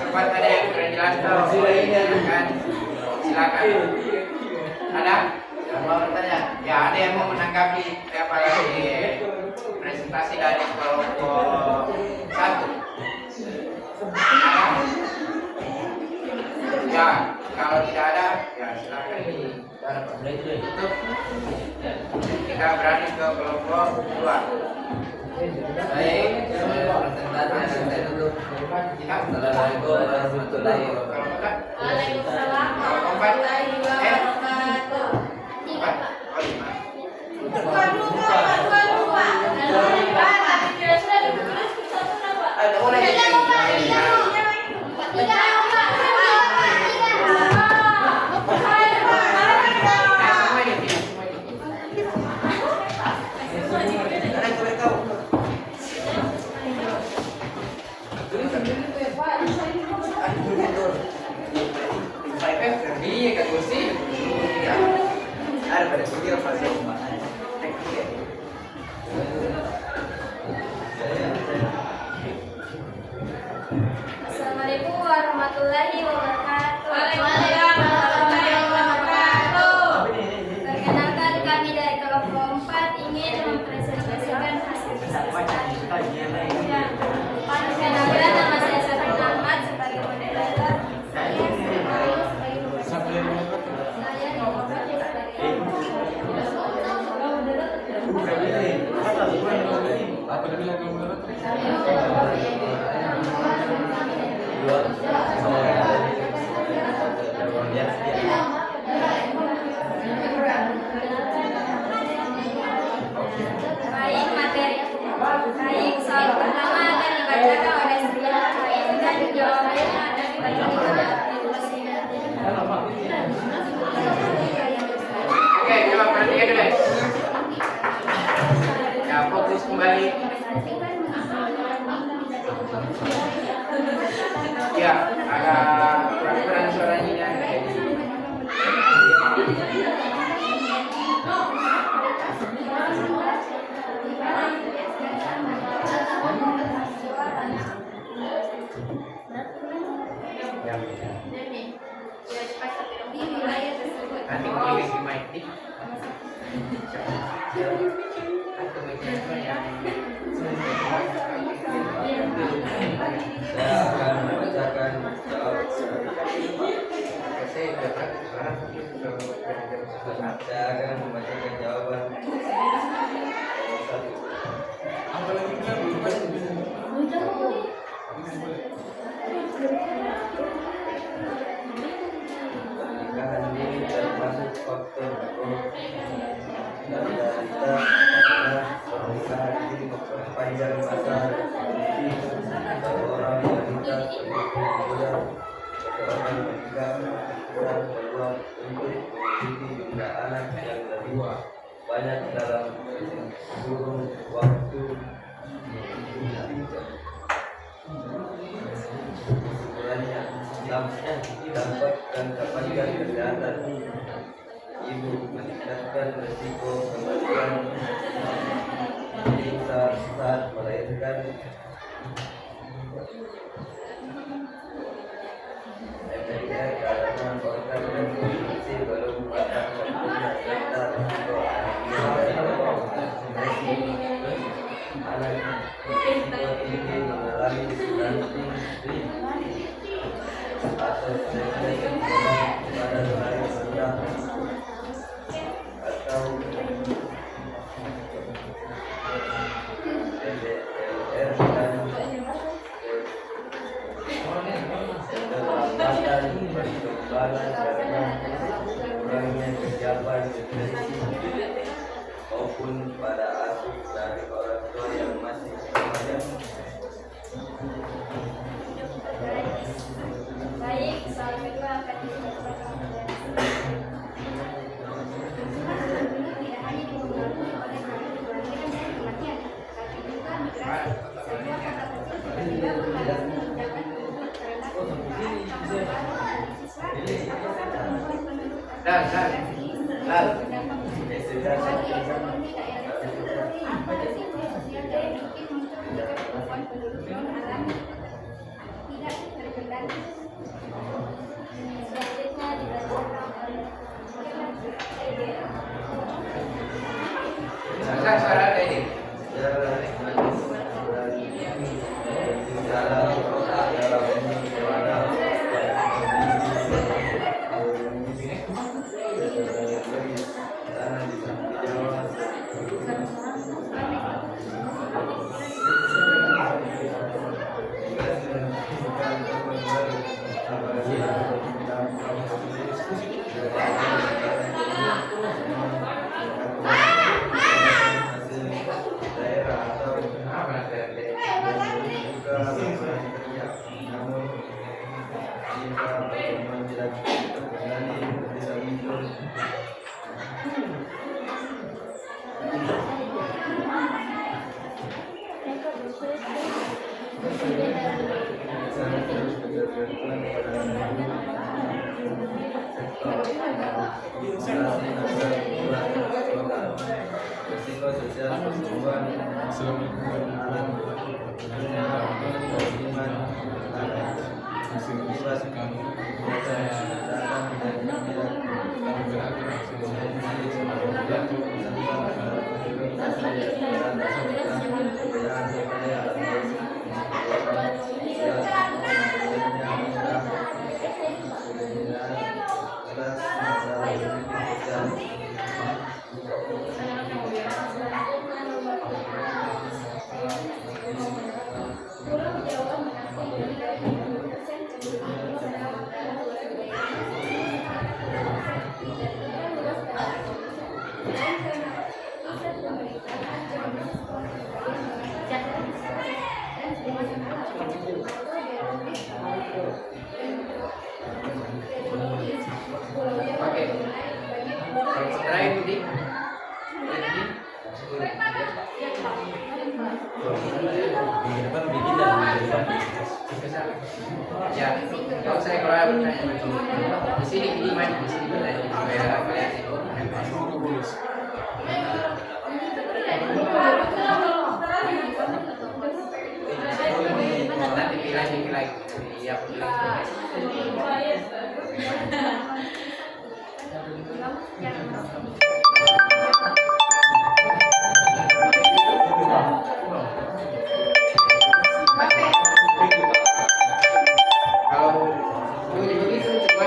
[SPEAKER 1] Sempat ada yang kurang jelas kan? Silakan. Ada? Yang mau bertanya? Ya, ada yang mau menanggapi apa lagi presentasi dari kelompok 1? Ya, kalau tidak ada, ya silakan ditutup. Kita berani ke kelompok 2. Baik, presentasi saya tutup. Assalamualaikum warahmatullahi wabarakatuh.
[SPEAKER 2] Waalaikumsalam warahmatullahi wabarakatuh.
[SPEAKER 1] Oh, 5.
[SPEAKER 2] Tapi kira-kira ditulis satu nama.
[SPEAKER 1] Boleh. Semua ini.
[SPEAKER 2] Baik, materi. Baik, soal pertama akan dibacakan oleh Sri dan jawabannya akan dibacakan oleh
[SPEAKER 1] Oke, coba perhatikan dulu. Ya, fokus kembali. Ya, ada kurang suaranya.
[SPEAKER 2] di wilayah tersebut.
[SPEAKER 1] Nanti pilih di mic.
[SPEAKER 5] Saya akan membacakan jawaban. Saya akan membacakan jawaban. Pernikahan ini termasuk faktor realita karena pernikahan ini memperpanjang masa reproduksi seorang wanita sebagai muda. Seorang menikah kurang peluang untuk memiliki jumlah anak yang lebih banyak dalam kurun waktu. Ukurannya dampak dan kepanikan kesehatan ibu meningkatkan risiko kematian saat melahirkan. MLR karena organ reproduksi belum matang waktunya serta risiko anak risiko tinggi mengalami stunting atau stres pada hari rendah atau LDR dan keterlambatan perkembangan karena kurangnya kesiapan nutrisi maupun pada asuh dari orang tua yang masih remaja.
[SPEAKER 2] Baik, soal kedua akan dibacakan oleh tidak hanya dipengaruhi oleh kelahiran dan kematian, tapi juga migrasi. Sebuah kata kecil tiba-tiba mengalami lonjakan penduduk karena permintaan tahun baru dari siswa. Apakah perempuan penduduk berdampak kecuali ekonomi daerah tersebut? Apa risiko sosial yang mungkin muncul jika perempuan penduduk non alami tidak terkendali? Selanjutnya dibacakan oleh
[SPEAKER 1] Suara tadi.
[SPEAKER 5] Risiko sosial pertumbuhan anak
[SPEAKER 1] Oke. Kalau terakhir Budi.
[SPEAKER 3] Di depan bikin dan di depan.
[SPEAKER 1] Ya, kalau saya bertanya di sini ini main di sini bertanya supaya kalian itu nanti pilih lagi ya kalau bunyi begitu cuma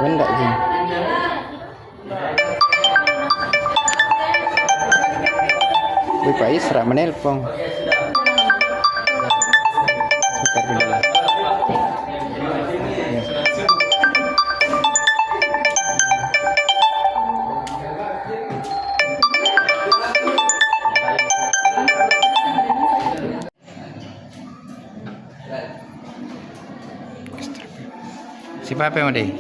[SPEAKER 6] Benda Jin. Wih, Pak Isra menelpon. Sebentar dulu. Si Pape mau deh.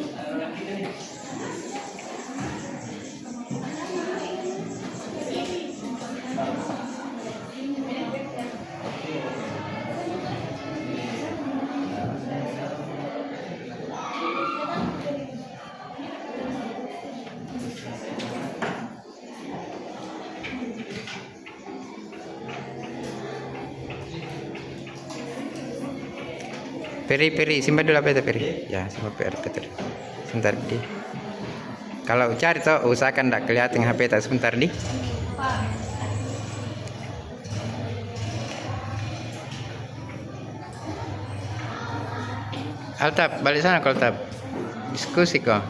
[SPEAKER 6] Peri, simpan dulu apa itu Peri? Ya, simpan PR itu. Sebentar di. Kalau cari tuh usahakan tidak kelihatan HP tak sebentar di. Altap, balik sana kalau Altap. Diskusi kok.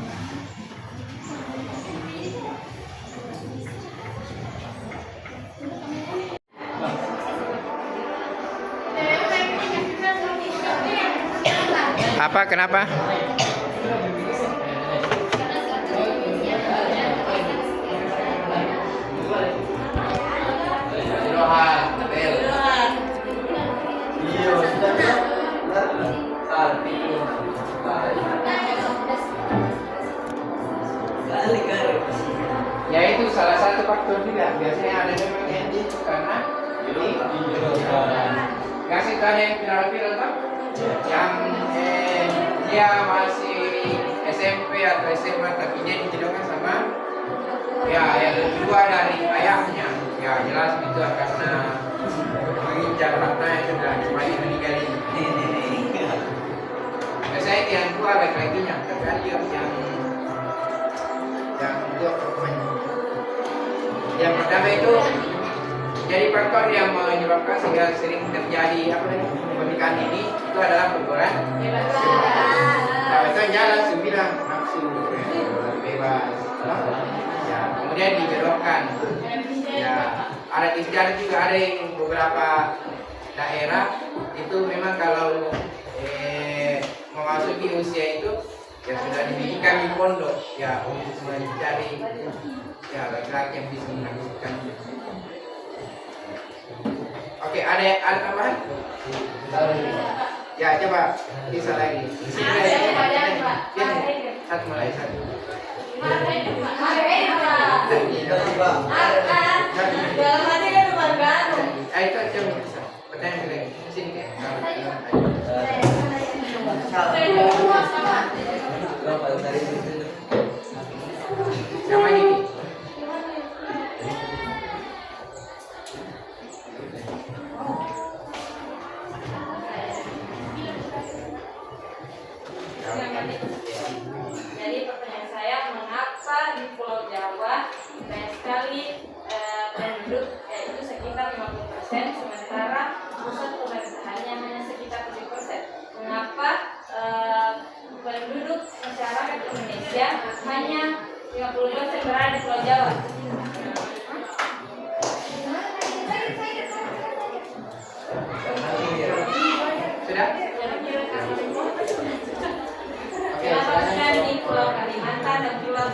[SPEAKER 6] Apa kenapa?
[SPEAKER 1] Rohan, Bel.
[SPEAKER 5] Iya, sudah. Salti. Kali.
[SPEAKER 1] Ya itu salah satu faktor juga. Biasanya ada memang engine karena ini kasih tanda yang viral tak? Yang dia masih SMP atau SMA tapi dia dijodohkan sama ya yang kedua dari ayahnya. Ya jelas itu karena mengincar harta itu sudah cuma meninggal ini. Saya yang dua laki-lakinya, tapi yang dua perempuannya. Yang pertama itu jadi faktor yang menyebabkan sehingga sering terjadi pernikahan ini itu adalah pergaulan. Nah, itu jalan sembilan nafsu bebas. Ya, kemudian dijodohkan. Ya, ada istiadat juga ada yang beberapa daerah itu memang kalau memasuki usia itu ya sudah dibikinkan di pondok ya untuk mencari ya laki-laki yang bisa menangguhkan. Oke, ada tambahan? Ya coba bisa lagi. Satu mulai satu. Itu coba bisa. Pertanyaan lagi. Sini kan. Sama ini.
[SPEAKER 2] Jadi pertanyaan saya, mengapa di Pulau Jawa banyak sekali penduduk yaitu sekitar 50%, sementara pusat pemerintahannya hanya sekitar 7%. Mengapa penduduk masyarakat Indonesia hanya 50% berada di Pulau Jawa?
[SPEAKER 1] Sudah?
[SPEAKER 2] Silakan di Pulau Kalimantan dan Pulau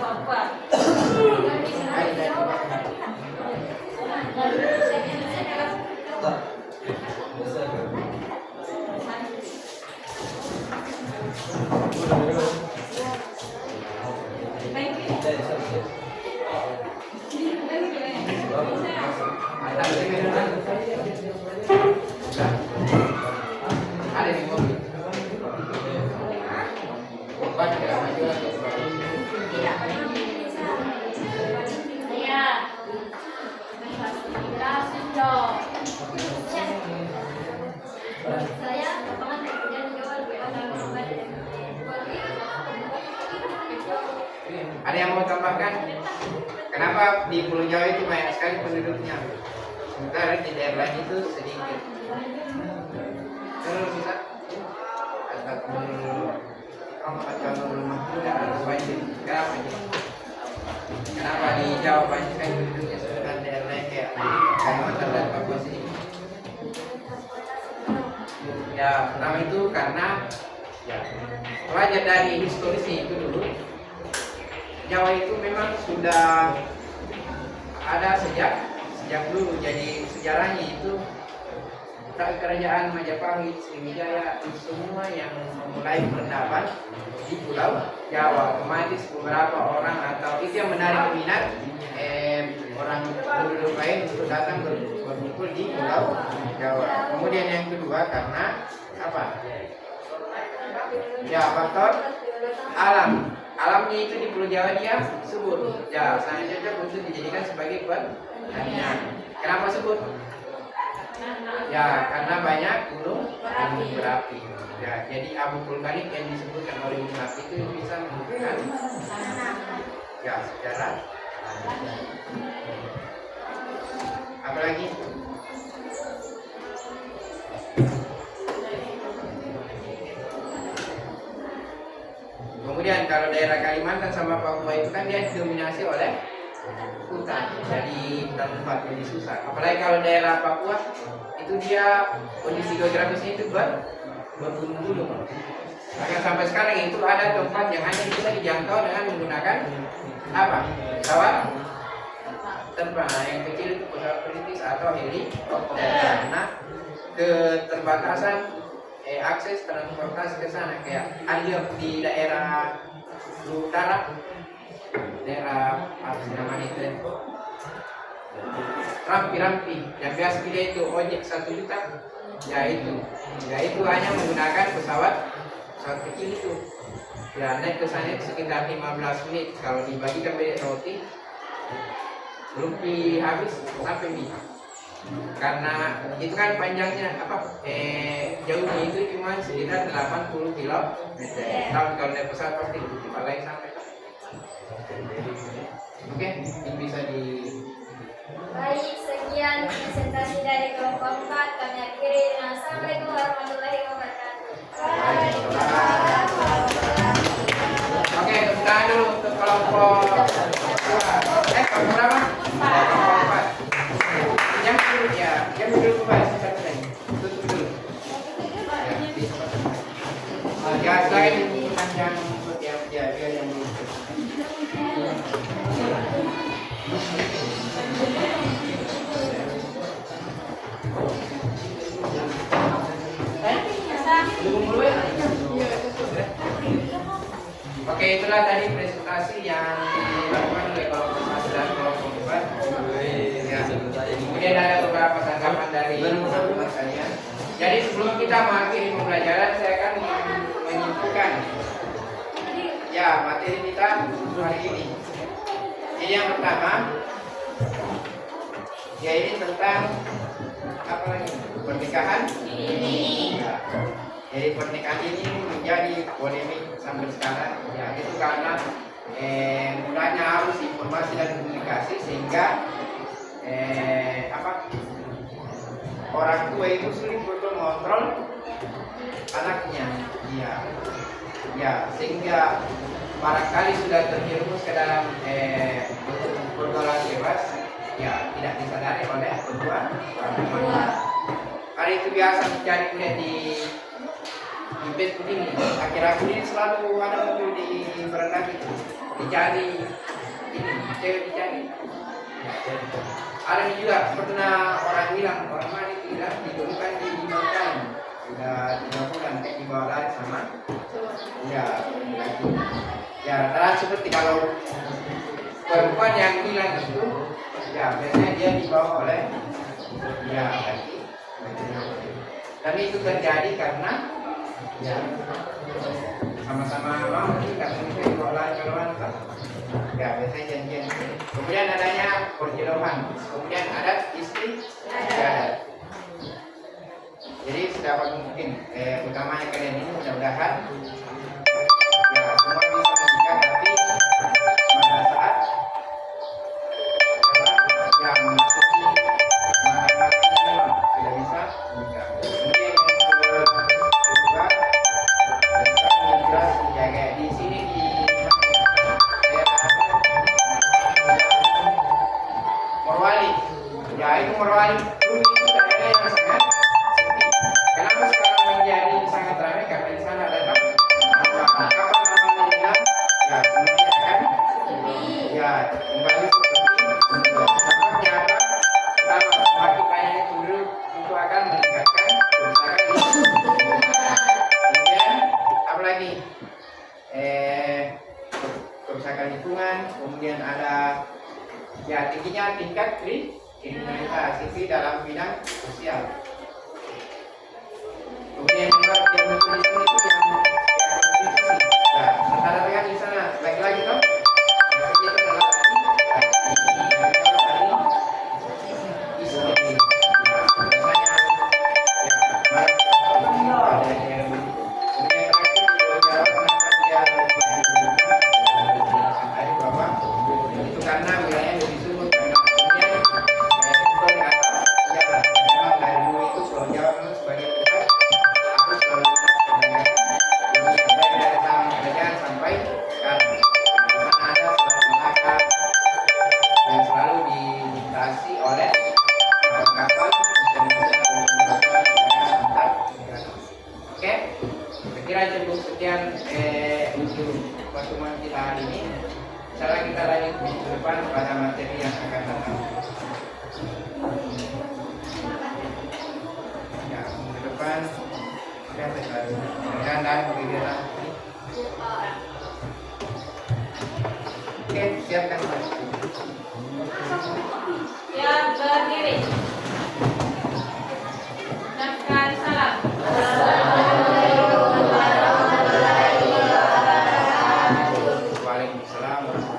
[SPEAKER 1] Ada di mobil. Banyak ya, maju lagi.
[SPEAKER 2] Iya. Jelasin dong.
[SPEAKER 4] Saya lapangan pekerjaan Jawa lebih
[SPEAKER 1] Ada yang mau tambahkan? Kenapa di Pulau Jawa itu banyak sekali penduduknya? Sementara di daerah lain itu sedikit. Terus bisa Kenapa di Jawa banyak sekali penduduknya sementara daerah lain kayak Kalimantan dan Papua sini? Ya, pertama itu karena ya, belajar dari historisnya itu dulu. Jawa itu memang sudah ada sejak dulu, jadi sejarahnya itu kerajaan Majapahit, Sriwijaya itu semua yang memulai peradaban di Pulau Jawa. Otomatis beberapa orang atau itu yang menarik minat orang penduduk lain untuk datang berkumpul di Pulau Jawa. Kemudian yang kedua karena apa? Ya, faktor alam. Alamnya itu di Pulau Jawa dia subur. Ya, sangat cocok untuk dijadikan sebagai pertanian. Kenapa subur? Ya, karena banyak gunung berapi. Ya, jadi abu vulkanik yang disebutkan oleh gunung api itu bisa menunjukkan ya sejarah. Apalagi? Kemudian kalau daerah Kalimantan sama Papua itu kan dia didominasi oleh hutan, jadi hutan tempat jadi susah. Apalagi kalau daerah Papua itu dia kondisi geografisnya itu bergunung-gunung. Bahkan sampai sekarang itu ada tempat yang hanya bisa dijangkau dengan menggunakan apa? Pesawat terbang yang kecil itu pesawat perintis atau helikopter. Karena keterbatasan akses transportasi ke sana kayak ada di daerah utara, daerah apa namanya itu rampi yang biasa dia itu ojek 1 juta, ya itu hanya menggunakan pesawat kecil itu. Ya, naik ke sana itu sekitar 15 menit. Kalau dibagikan beli roti belum habis sampai mie. Karena itu kan panjangnya jauhnya itu cuma sekitar 80 km. Tapi kalau naik pesawat pasti lebih lain sampai. Oke, ini bisa di.
[SPEAKER 4] Baik, sekian presentasi dari kelompok 4. Kami akhiri dengan Assalamualaikum warahmatullahi wabarakatuh.
[SPEAKER 1] Oke, tepuk tangan dulu untuk kelompok 2. Kelompok berapa? Kelompok 4. Yang dulu ya, yang dulu kembali selesai. Tutup dulu. Ya, selain panjang ya biar yang dulu. Oke, itulah tadi presentasi yang dilakukan oleh kelompok 1 dan kelompok 4. Ya. Kemudian ada beberapa tanggapan dari teman-teman sekalian. Jadi sebelum kita mengakhiri pembelajaran, saya akan menyimpulkan ya materi kita hari ini. Jadi yang pertama, ya ini tentang apa lagi? Pernikahan ini. Ya. Jadi pernikahan ini menjadi polemik sampai sekarang. Ya, itu karena mulanya harus informasi dan komunikasi sehingga orang tua itu sulit untuk mengontrol anaknya. Ya, sehingga barangkali sudah terjerumus ke dalam pergaulan bebas. Ya, tidak disadari oleh kedua orang tua. Hari itu biasa mencari kuliah di Facebook ini, akhir-akhir ini selalu ada muncul di beranda itu, dicari ini, cewek dicari. Ada juga pernah orang bilang, orang mana itu bilang ditemukan di Bangkai, sudah 3 bulan di bawah laut sama, ya lagi. Ya, rata seperti kalau perempuan yang hilang itu, ya biasanya dia dibawa oleh ya laki. Dan itu terjadi karena ya sama-sama mau karena itu dibawa lagi keluar. Ya biasanya janjian. Kemudian adanya perjodohan. Kemudian adat istri adat. Jadi sedapat mungkin, utamanya kalian ini mudah-mudahan ya semua bisa menikah, tapi pada saat ya memasuki masa ini memang sudah bisa menikah. Kemudian yang kedua tentang migrasi, ya kayak di sini di Morowali, ya itu Morowali dulu itu daerah yang sangat sepi. Kenapa sekarang menjadi sangat ramai? Karena di sana ada kapan namanya hilang, ya semuanya akan ya kembali seperti semula. Dampaknya apa? Pertama, semakin banyaknya penduduk itu akan meningkatkan kerusakan di lingkungan. Kemudian apa lagi? Kerusakan lingkungan. Kemudian ada ya tingginya tingkat kriminalitas itu dalam bidang sosial. Kemudian juga yang muncul di sini itu yang prostitusi. Ya, sementara dengan di sana lagi-lagi toh, yang kerja itu adalah istri. Ya, biasanya ya ada yang begitu. Kemudian terakhir di Jawa kenapa dia tadi bahwa itu karena wilayah lebih subur karena kemudian itu atau jalan. Memang dari dulu itu Pulau Jawa memang sebagai pusat harus lalu lintas perdagangan mulai dari zaman kerajaan sampai sekarang. Di sana ada Selat Malaka yang selalu dilintasi oleh kapal internasional antar negara. Oke, saya kira cukup sekian untuk pertemuan kita hari ini. Sekarang kita lanjut minggu depan pada materi yang akan datang. Ya, minggu depan ya sekali. Dan kegiatan. Oke, siapkan Mas.
[SPEAKER 2] Yang berdiri. Ucapkan salam.
[SPEAKER 1] Waalaikumsalam warahmatullahi wabarakatuh.